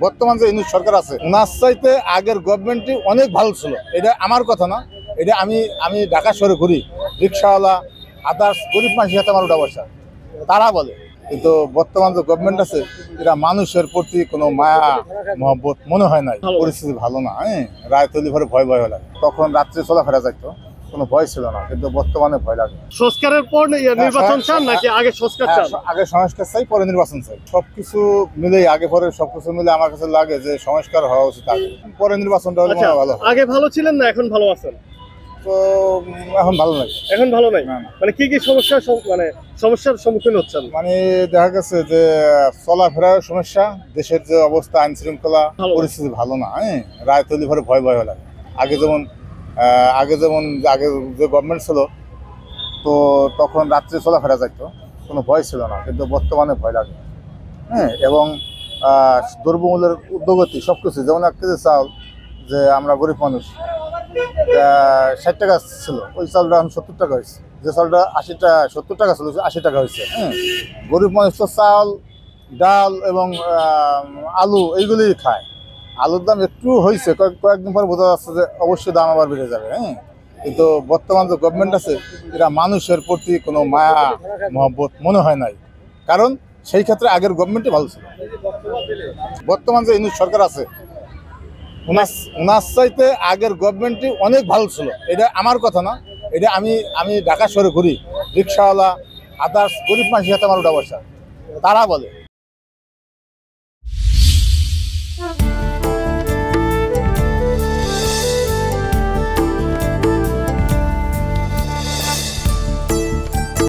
বর্তমান যে ইউনিট সরকার আছে ওনার চাইতে আগের গভর্নমেন্টই অনেক ভালো ছিল। এটা আমার কথা না, এটা আমি ঢাকা শহরে ঘুরি, রিক্সাওয়ালা আদার্স গরিব মানুষের সাথে আমার উঠা বসা, তারা বলে। কিন্তু বর্তমান যে গভর্নমেন্ট আছে এটা মানুষের প্রতি কোনো মায়া মহব্বত মনে হয় নাই। পরিস্থিতি ভালো না, রায় তৈরি করে ভয় ভয় লাগে। তখন রাত্রে চলাফেরা যাইতো, কোনো ভয় ছিল না, কিন্তু বর্তমানে ভয় লাগে। সংস্কারের পর নির্বাচন চান নাকি আগে সংস্কার চান? আগে সংস্কার চাই, পরে নির্বাচন চাই। সবকিছু মিলে আগে পরে সবকিছু মিলে আমার কাছে লাগে যে সংস্কার হওয়া উচিত আগে, পরে নির্বাচনটা হলে মনে হয় ভালো হয়। আগে ভালো ছিলেন না এখন ভালো আছেন? তো এখন ভালো লাগে। এখন ভালো নাই? না, না। মানে কি কি সমস্যার সম্মুখীন হচ্ছেন? মানে দেখা গেছে যে চলাফেরার সমস্যা, দেশের যে অবস্থা, আইন শৃঙ্খলা পরিস্থিতি ভালো না, রায় তৈরি করে ভয় ভয় লাগে। আগে যেমন আগে যে গভর্নমেন্ট ছিল তো তখন রাত্রে চলাফেরা যাইতো, কোনো ভয় ছিল না, কিন্তু বর্তমানে ভয় লাগে। এবং দ্রব্যমূল্যের ঊর্ধ্বগতি সব কিছু, যেমন 1 কেজি চাল, যে আমরা গরিব মানুষ 60 টাকা ছিল, ওই চালটা এখন 70 টাকা হয়েছে। যে চালটা 70 টাকা ছিল 80 টাকা হয়েছে। গরিব মানুষ তো চাল, ডাল এবং আলু এইগুলি খায়। আলুর দাম একটু হয়েছে, কয়েকদিন পর বোঝা যাচ্ছে যে অবশ্যই দাম আবার বেড়ে যাবে। কিন্তু বর্তমান যে গভর্নমেন্ট আছে এটা মানুষের প্রতি কোনো মায়া মহব্বত মনে হয় নাই, কারণ সেই ক্ষেত্রে আগের গভর্নমেন্টই ভালো ছিল। বর্তমান যে ইউনিট সরকার আছে ওনার চাইতে আগের গভর্নমেন্টই অনেক ভালো ছিল। এটা আমার কথা না, এটা আমি ঢাকা শহরে ঘুরি, রিক্সাওয়ালা আদার্স গরিব মানুষের সাথে আমার উঠা বসা, তারা বলে।